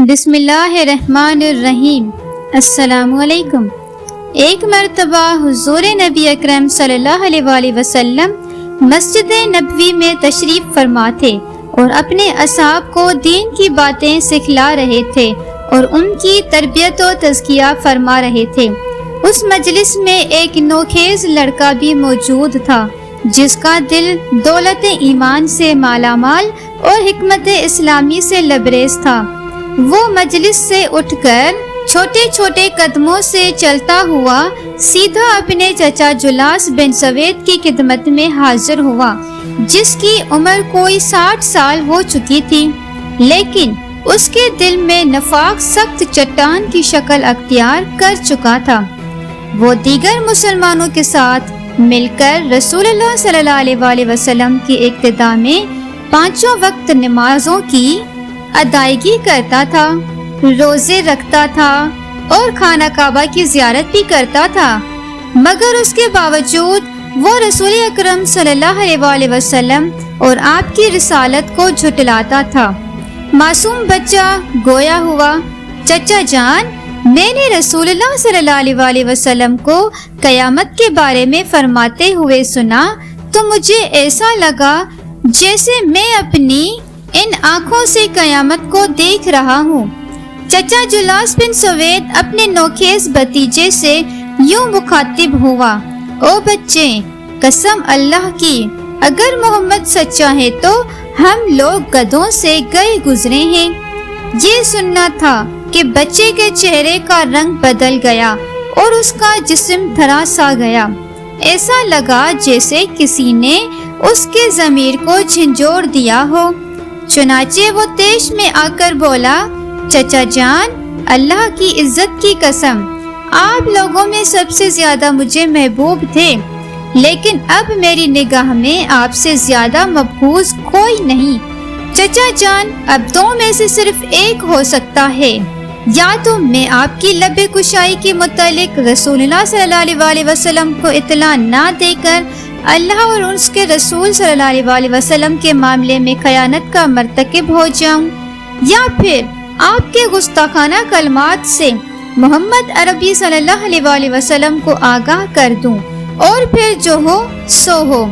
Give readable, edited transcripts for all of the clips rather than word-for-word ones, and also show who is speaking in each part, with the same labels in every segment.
Speaker 1: بسم اللہ الرحمن الرحیم۔ السلام علیکم۔ ایک مرتبہ حضور نبی اکرم صلی اللہ علیہ وآلہ وسلم مسجد نبوی میں تشریف فرما تھے اور اپنے اصحاب کو دین کی باتیں سکھلا رہے تھے اور ان کی تربیت و تزکیہ فرما رہے تھے۔ اس مجلس میں ایک نوخیز لڑکا بھی موجود تھا جس کا دل دولت ایمان سے مالا مال اور حکمت اسلامی سے لبریز تھا۔ وہ مجلس سے اٹھ کر چھوٹے چھوٹے قدموں سے چلتا ہوا سیدھا اپنے چچا جلاس بن سوید کی خدمت میں حاضر ہوا، جس کی عمر کوئی 60 سال ہو چکی تھی، لیکن اس کے دل میں نفاق سخت چٹان کی شکل اختیار کر چکا تھا۔ وہ دیگر مسلمانوں کے ساتھ مل کر رسول اللہ صلی اللہ علیہ وآلہ وسلم کی اقتداء میں 5 وقت نمازوں کی ادائیگی کرتا تھا، روزے رکھتا تھا اور خانہ کعبہ کی زیارت بھی کرتا تھا، مگر اس کے باوجود وہ رسول اکرم صلی اللہ علیہ وآلہ وسلم اور آپ کی رسالت کو جھٹلاتا تھا۔ معصوم بچہ گویا ہوا، چچا جان، میں نے رسول اللہ صلی اللہ علیہ وآلہ وسلم کو قیامت کے بارے میں فرماتے ہوئے سنا تو مجھے ایسا لگا جیسے میں اپنی ان آنکھوں سے قیامت کو دیکھ رہا ہوں۔ چچا جلاس بن سوید اپنے نوخیز بھتیجے سے یوں مخاطب ہوا، او بچے، قسم اللہ کی، اگر محمد سچا ہے تو ہم لوگ گدھوں سے گئے گزرے ہیں۔ یہ سننا تھا کہ بچے کے چہرے کا رنگ بدل گیا اور اس کا جسم دھرا سا گیا، ایسا لگا جیسے کسی نے اس کے ضمیر کو جھنجھوڑ دیا ہو۔ چنانچہ وہ تیش میں آ کر بولا، چچا جان، اللہ کی عزت کی قسم، آپ لوگوں میں سب سے زیادہ مجھے محبوب تھے، لیکن اب میری نگاہ میں آپ سے زیادہ مبغوض کوئی نہیں۔ چچا جان، اب 2 میں سے صرف ایک ہو سکتا ہے، یا تو میں آپ کی لب کشائی کے متعلق رسول اللہ صلی اللہ علیہ وآلہ وسلم کو اطلاع نہ دے کر اللہ اور اس کے رسول صلی اللہ علیہ وآلہ وسلم کے معاملے میں خیانت کا مرتکب ہو جاؤں، یا پھر آپ کے گستاخانہ کلمات سے محمد عربی صلی اللہ علیہ وآلہ وسلم کو آگاہ کر دوں، اور پھر جو ہو سو ہو۔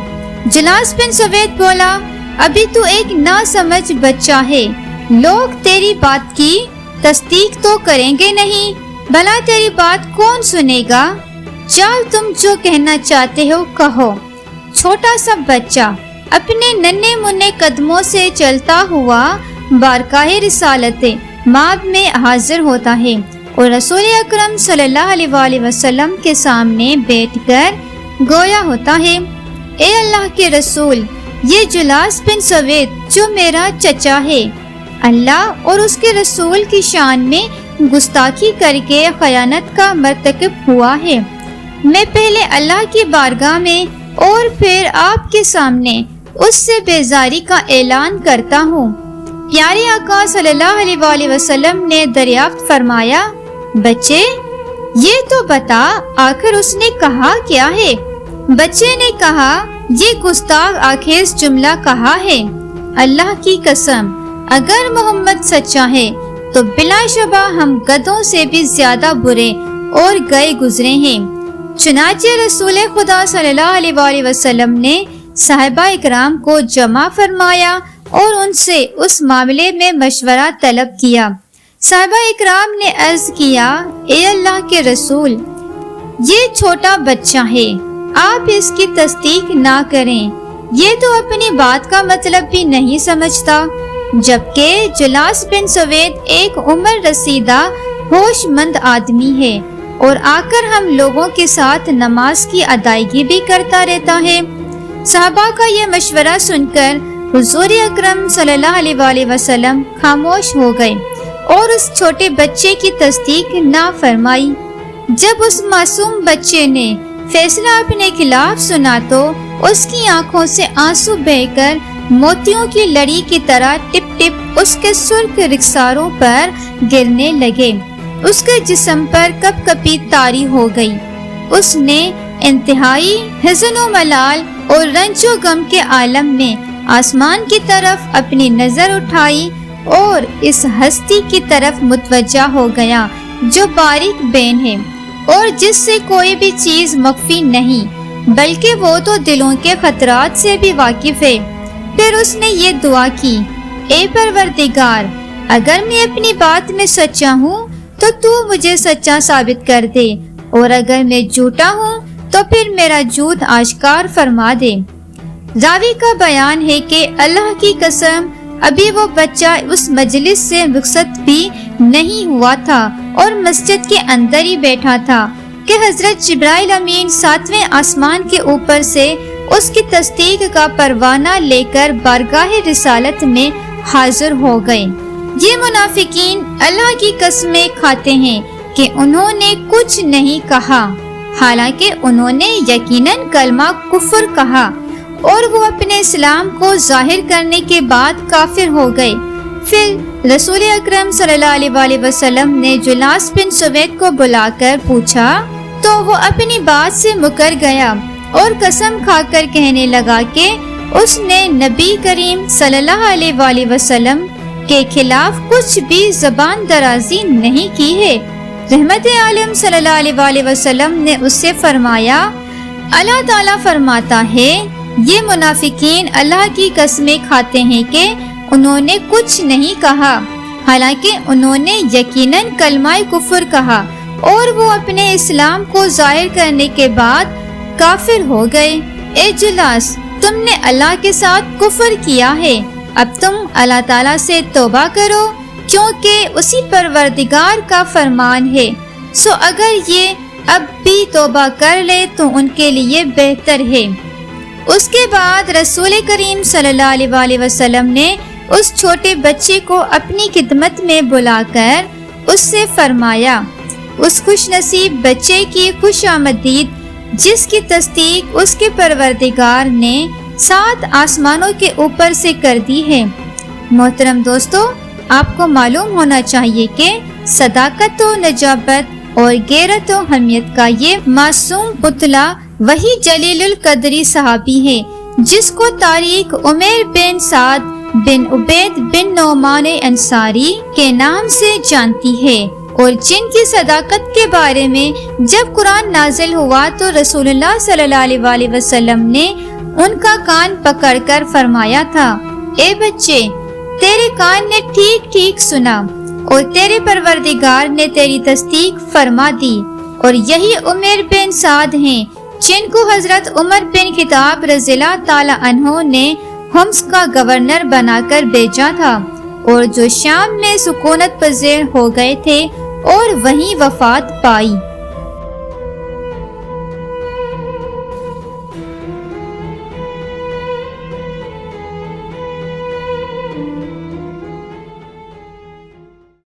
Speaker 1: جلاس بن سوید بولا، ابھی تو ایک ناسمجھ بچہ ہے، لوگ تیری بات کی تصدیق تو کریں گے نہیں، بھلا تیری بات کون سنے گا؟ چل، تم جو کہنا چاہتے ہو کہو۔ چھوٹا سا بچہ اپنے ننھے منھے قدموں سے چلتا ہوا بارگاہ رسالت مآب میں حاضر ہوتا ہے اور رسول اکرم صلی اللہ علیہ وآلہ وسلم کے سامنے بیٹھ کر گویا ہوتا ہے، اے اللہ کے رسول، یہ جلاس بن سوید جو میرا چچا ہے، اللہ اور اس کے رسول کی شان میں گستاخی کر کے خیانت کا مرتکب ہوا ہے۔ میں پہلے اللہ کی بارگاہ میں اور پھر آپ کے سامنے اس سے بیزاری کا اعلان کرتا ہوں۔ پیارے آقا صلی اللہ علیہ وآلہ وسلم نے دریافت فرمایا، بچے، یہ تو بتا آخر اس نے کہا کیا ہے؟ بچے نے کہا، یہ گستاخ آخیز جملہ کہا ہے، اللہ کی قسم، اگر محمد سچا ہے تو بلا شبہ ہم گدھوں سے بھی زیادہ برے اور گئے گزرے ہیں۔ چنانچہ رسول خدا صلی اللہ علیہ وآلہ وسلم نے صحابہ اکرام کو جمع فرمایا اور ان سے اس معاملے میں مشورہ طلب کیا۔ صحابہ اکرام نے عرض کیا، اے اللہ کے رسول، یہ چھوٹا بچہ ہے، آپ اس کی تصدیق نہ کریں، یہ تو اپنی بات کا مطلب بھی نہیں سمجھتا، جبکہ جلاس بن سوید ایک عمر رسیدہ ہوش مند آدمی ہے اور آ کر ہم لوگوں کے ساتھ نماز کی ادائیگی بھی کرتا رہتا ہے۔ صحابہ کا یہ مشورہ سن کر حضور اکرم صلی اللہ علیہ وآلہ وسلم خاموش ہو گئے اور اس چھوٹے بچے کی تصدیق نہ فرمائی۔ جب اس معصوم بچے نے فیصلہ اپنے خلاف سنا تو اس کی آنکھوں سے آنسو بہہ کر موتیوں کی لڑی کی طرح ٹپ ٹپ اس کے سرخ رخساروں پر گرنے لگے، اس کے جسم پر کپ کپی طاری ہو گئی۔ اس نے انتہائی حزن و ملال اور رنج و غم کے عالم میں آسمان کی طرف اپنی نظر اٹھائی اور اس ہستی کی طرف متوجہ ہو گیا جو باریک بین ہے اور جس سے کوئی بھی چیز مخفی نہیں، بلکہ وہ تو دلوں کے خطرات سے بھی واقف ہے۔ پھر اس نے یہ دعا کی، اے پروردگار، اگر میں اپنی بات میں سچا ہوں تو مجھے سچا ثابت کر دے، اور اگر میں جھوٹا ہوں تو پھر میرا جھوٹ آشکار فرما دے۔ راوی کا بیان ہے کہ اللہ کی قسم ابھی وہ بچہ اس مجلس سے رخصت بھی نہیں ہوا تھا اور مسجد کے اندر ہی بیٹھا تھا کہ حضرت جبرائیل امین 7ویں آسمان کے اوپر سے اس کی تصدیق کا پروانہ لے کر بارگاہ رسالت میں حاضر ہو گئے۔ یہ منافقین اللہ کی قسمیں کھاتے ہیں کہ انہوں نے کچھ نہیں کہا، حالانکہ انہوں نے یقیناً کلمہ کفر کہا اور وہ اپنے اسلام کو ظاہر کرنے کے بعد کافر ہو گئے۔ پھر رسول اکرم صلی اللہ علیہ وسلم نے جلاس بن سوید کو بلا کر پوچھا تو وہ اپنی بات سے مکر گیا اور قسم کھا کر کہنے لگا کہ اس نے نبی کریم صلی اللہ علیہ وسلم کے خلاف کچھ بھی زبان درازی نہیں کی ہے۔ رحمت عالم صلی اللہ علیہ وسلم نے اس سے فرمایا، اللہ تعالیٰ فرماتا ہے، یہ منافقین اللہ کی قسمیں کھاتے ہیں کہ انہوں نے کچھ نہیں کہا، حالانکہ انہوں نے یقیناً کلمہ کفر کہا اور وہ اپنے اسلام کو ظاہر کرنے کے بعد کافر ہو گئے۔ اے جلاس، تم نے اللہ کے ساتھ کفر کیا ہے، اب تم اللہ تعالیٰ سے توبہ کرو، کیونکہ اسی پروردگار کا فرمان ہے، سو اگر یہ اب بھی توبہ کر لے تو ان کے لیے بہتر ہے۔ اس کے بعد رسول کریم صلی اللہ علیہ وسلم نے اس چھوٹے بچے کو اپنی خدمت میں بلا کر اس سے فرمایا، اس خوش نصیب بچے کی خوش آمدید جس کی تصدیق اس کے پروردگار نے 7 آسمانوں کے اوپر سے کر دی ہے۔ محترم دوستو، آپ کو معلوم ہونا چاہیے کہ صداقت و نجابت اور غیرت و حمیت کا یہ معصوم پتلا وہی جلیل القدری صحابی ہے جس کو تاریخ عمیر بن سعد بن عبید بن نعمان انصاری کے نام سے جانتی ہے، اور جن کی صداقت کے بارے میں جب قرآن نازل ہوا تو رسول اللہ صلی اللہ علیہ وسلم نے ان کا کان پکڑ کر فرمایا تھا، اے بچے، تیرے کان نے ٹھیک ٹھیک سنا اور تیرے پروردگار نے تیری تصدیق فرما دی۔ اور یہی عمیر بن سعد ہیں جن کو حضرت عمر بن خطاب رضی اللہ تعالی عنہ نے حمص کا گورنر بنا کر بھیجا تھا، اور جو شام میں سکونت پذیر ہو گئے تھے اور وہیں وفات پائی۔